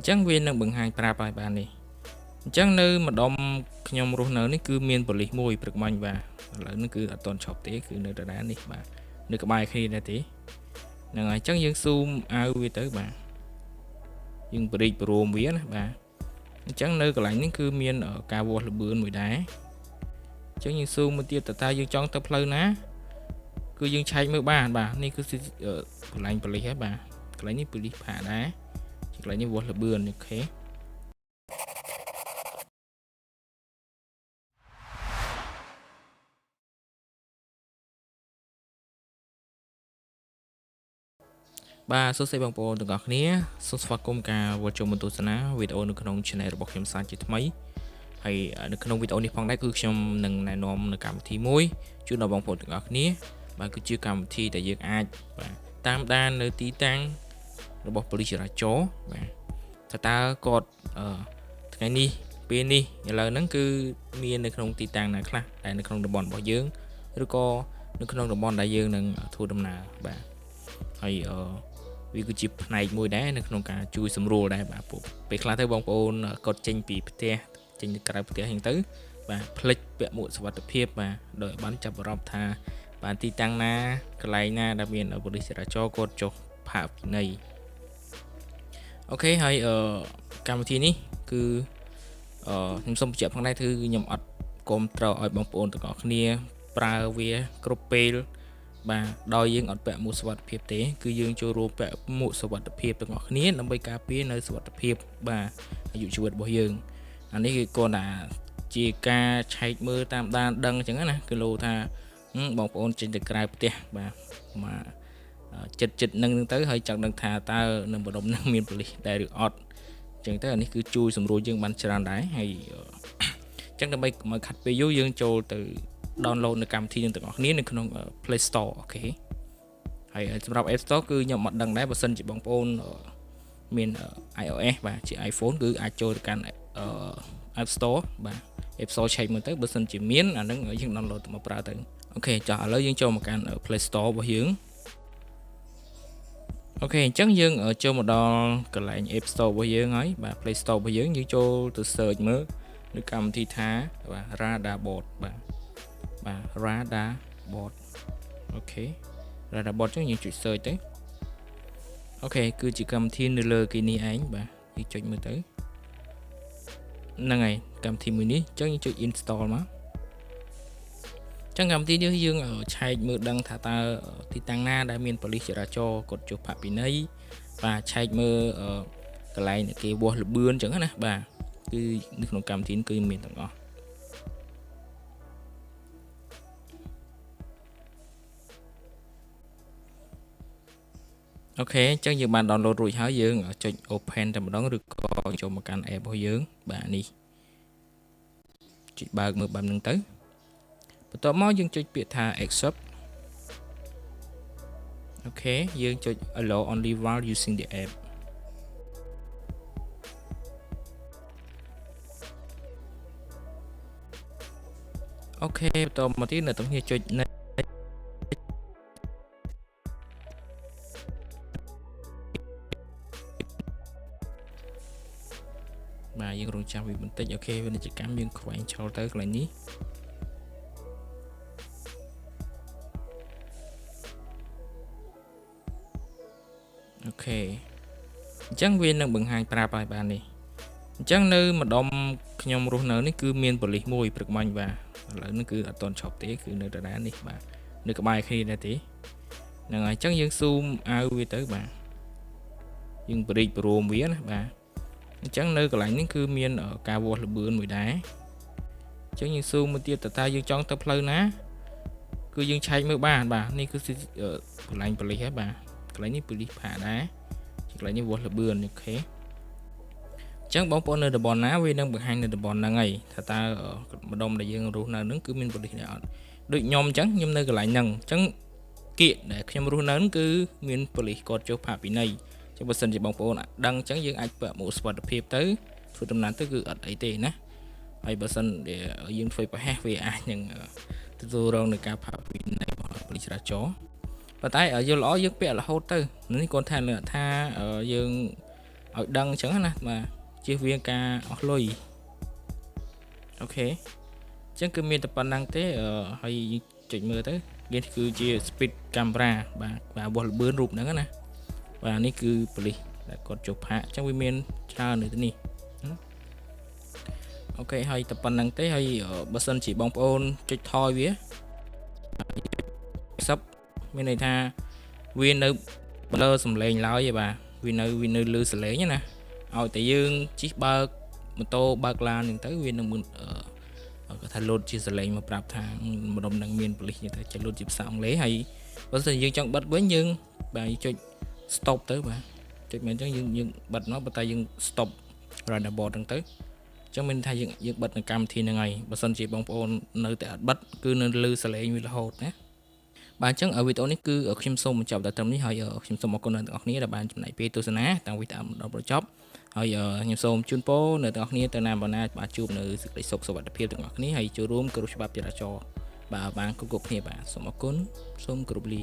chẳng viên năng bằng hai pra bài bàn này chẳng nơi mà đom nhom rùa nở ní cứ miên bờ lì môi bực mạnh và là nó cứ ở toàn chọc té cứ nơi đá đi bà nơi cái bài khi ra tí này chắc dương zoom ao về tới bà dương bờ bờ rùa vía nè bà chẳng nơi cái lạnh ní cứ miên ở cao vô là bươn mùi đá chẳng dương zoom một tia ta dương trong tập lơ ná cứ dương chạy mưa bà ní cứ ở lạnh bờ lì hết bà cái lạnh ní bờ lì phá đá chỉ lại như vô là bươn như thế ba số xe bằng bộ từng gọt nia số phát công cả vô trong một tổ sana video được khung channelរបស់ខ្ញុំសាជាថ្មីហើយនៅក្នុងវីដេអូនេះផងដែរគឺខ្ញុំនឹងណែនាំនៅកម្មវិធីមួយជូនដល់បងប្អូនទាំងអស់គ្នាបាទគឺជាកម្មវិធីដែលយើងអាចបាទតាមដាននៅទីតាំងរបស់ប៉ូលីសចរាចរណ៍បាទថាតើគាត់ថ្ងៃនេះពេលនេះឥឡូវហ្នឹងគឺមាននៅក្នុងទីតាំងណាខ្លះដែលនៅក្នុងតំបន់របស់យើងឬក៏នៅក្នុងតំបន់ដែលយើងនឹងធ្វើដំណើរបាទហើយវាគឺជាផ្នែកមួយដែរនៅក្នុងការជួយសម្រួលដែរបាទពេលខ្លះទៅបងប្អូនគាត់ចេញពីផ្ទះចេញទៅក្រៅផ្ទះហ្នឹងទៅបាទផ្លិចពាក់មួកសុវត្ថិភាពបាទដោយបានចាប់អារម្មណ៍ថាបាទទីតាំងណាកន្លែងណាដែលមានប៉ូលីសចរាចរណ៍គាត់ចុះផាកពិន័យអូខេហើយកម្មវិធីនេះគឺខ្ញុំសូមបញ្ជាក់ផងដែរគឺខ្ញុំអត់គាំទ្រឲ្យបងប្អូនទាំងអស់គ្នាប្រើវាគ្រប់ពេលបាទដោយយើងអត់ពាក់មួកសុវត្ថិភាពទេគឺយើងចូលរួមពាក់មួកសុវត្ថិភាពទាំងអស់គ្នាដើម្បីការពារនៅសុវត្ថិភាពបាទអាយុជីវិតរបស់យើងអានេះគឺគាត់ថាជាការឆែកមើលតាមដានដឹងអញ្ចឹងណាគឺលោថាបងប្អូនចេញទៅក្រៅផ្ទះបាទមកចិត្តនឹងទៅហើយចង់ដឹងថាតើនៅម្ដុំនឹងមានប៉ូលីសដែរឬអត់អញ្ចឹងទៅអានេះគឺជួយសម្រួលយើងបានច្រើនដែរហើយអញ្ចឹងដើម្បីមកខាត់ពេលយូរយើងចូលទៅdownload នៅកម្មវិធីទាំងអស់គ្នានៅក្នុង Play Store អូខេហើយសម្រាប់ App Store គឺខ្ញុំអត់ដឹងដែរបើសិនជាបងប្អូនមាន iOS បាទជា iPhone គឺអាចចូលទៅកាន់ App Store បាទ App Store ឆែកមើលទៅបើសិនជាមានអាហ្នឹងយើង download ទៅមកប្រើទៅអូខេចុះឥឡូវយើងចូលមកកាន់ Play Store របស់យើងអូខេអញ្ចឹងយើងចូលមកដល់កន្លែង App Store របស់យើងហើយបាទ Play Store របស់យើងចូលទៅ search មើលនៅកម្មវិធីថាបាទ Radar Bot បាទRadar Bot អូខេ Radar Bot ចឹងយើងចុច search ទៅអូខេគឺជាកម្មវិធីនៅលើគេនេះឯងបាទយើងចុចមើលទៅហ្នឹងហើយកម្មវិធីមួយនេះចឹងយើងចុច install មកចឹងកម្មវិធីនេះយើងឆែកមើលដឹងថាតើទីតាំងណាដែលមានប៉ូលីសចរាចរណ៍គាត់ចុះផាកពិន័យបាទឆែកមើលកន្លែងគេវាស់លបឿនចឹងណាបាទគឺនៅក្នុងកម្មវិធីគឺមានទាំងអស់អូខេអញ្ចឹងយើងបាន download រួចហើយយើងចុច open តែម្ដងឬក៏ចូលមកកាន់ app របស់យើងបាទនេះចុចបើកមើលបែបហ្នឹងទៅបន្ទាប់មកយើងចុចពាក្យថា accept អូខេយើងចុច allow only while using the app អូខេបន្តមកទៀតនៅតรงនេះចុចបាទយើងរងចាំវាបន្តិចអូខេពាណិជ្ជកម្មយើងខ្វែងឆោតទៅកន្លែងនេះអូខេអញ្ចឹងវានឹងបង្ហាញប្រាប់ឲ្យបាននេះអញ្ចឹងនៅម្ដុំខ្ញុំរស់នៅនេះគឺមានប៉ូលីសមួយព្រឹកមិញបាទឥឡូវនេះគឺអត់តន់ឈប់ទេគឺនៅដដែលនេះបាទនៅក្បែរគ្នាដែរទេហ្នឹងហើយអញ្ចឹងយើង zoom ឲ្យវាទៅបាទយើងបរិចព្រមវាណាបាទអញ្ចឹងនៅកន្លែងនេះគឺមានការវាស់លបឿនមួយដែរអញ្ចឹងយើង zoom មកទៀតតើយើងចង់ទៅផ្លូវណាគឺយើងឆែកមើលបានបាទនេះគឺកន្លែងប៉ូលីសហើយបាទកន្លែងនេះប៉ូលីសផាកដែរកន្លែងនេះវាស់លបឿនអូខេអញ្ចឹងបងប្អូននៅតំបន់ណាវានឹងបង្ហាញនៅតំបន់ហ្នឹងហើយថាតើម្ដុំដែលយើងរស់នៅហ្នឹងគឺមានប៉ូលីសដែរអត់ដូចខ្ញុំអញ្ចឹងខ្ញុំនៅកន្លែងហ្នឹងអញ្ចឹងគៀកដែលខ្ញុំរស់នៅហ្នឹងគឺមានប៉ូលីសគាត់ចុះផាកពិន័យចឹងបើសិនជាបងប្អូនដឹងអញ្ចឹងយើងអាចពាក់មួកសុវត្ថិភាពទៅធ្វើដំណើរទៅគឺអត់អីទេណាហើយបើសិនយើងធ្វើប្រហែសវាអាចនឹងទទួលរងនឹងការផាកពិន័យរបស់ប៉ូលីសចរាចរណ៍ប៉ុន្តែយល់ល្អយើងពាក់រហូតទៅនេះគាត់ថាយើង ឲ្យដឹងអញ្ចឹងណាបាទជៀសវាងការអស់លុយអូខេអញ្ចឹងគឺមានតែប៉ុណ្្នឹងទេហើយចុចមើលទៅនេះគឺជា speed camera បាទវាស់ល្បឿនរូបហ្នឹងណាបាទនេះគឺប៉ូលីសដែលគាត់ចុះផាកអញ្ចឹងវាមានច្រើននៅទីនេះអូខេហើយតែប៉ុណ្្នឹងទេហើយបើសិនជាបងប្អូនចុចថយវាសឹបមានន័យថាវានៅblur សំឡេងឡើយឯបាទវានៅលឺសំឡេងណាឲ្យតែយើងជិះបើកម៉ូតូបើកឡានហ្នឹងទៅវានឹងគាត់ថា load ជាសំឡេងមកប្រាប់ថាម្ដុំនឹងមានប៉ូលីសទៅចុច load ជាភាសាអង់គ្លេសហើយបើសិនយើងចង់បិទវិញយើងបាទចុច stop ទៅបាទចុចមែនអញ្ចឹងយើងបិទមកប៉ុន្តែយើង stop roundabout ហ្នឹងទៅអញ្ចឹងមានថាយើងបិទនៅកម្មវិធីហ្នឹងហើយបើសិនជាបងប្អូននៅតែអត់បិទគឺនៅលឺសំឡេងវារហូតណាបាទអញ្ចឹងវីដេអូនេះគឺខ្ញុំសូមបញ្ចប់តែត្រឹមនេះហើយខ្ញុំសូមអរគុណដល់អ្នកនរដែលបានចំណាយពេលទស្សនាតាំងពីដើមដល់បញ្ចប់ហើយខ្ញុំសូមជូនពរអ្នកទាំងអស់គ្នាទៅណាបណ្ណាបាទជួបនៅសេចក្តីសុខសុវត្ថិភាពទាំងអស់គ្នាហើយចូលរួមគោរពច្បាប់ចរាចរណ៍បាទបានគ្រប់គ្នាបាទសូមអរគុណសូមគោរពលា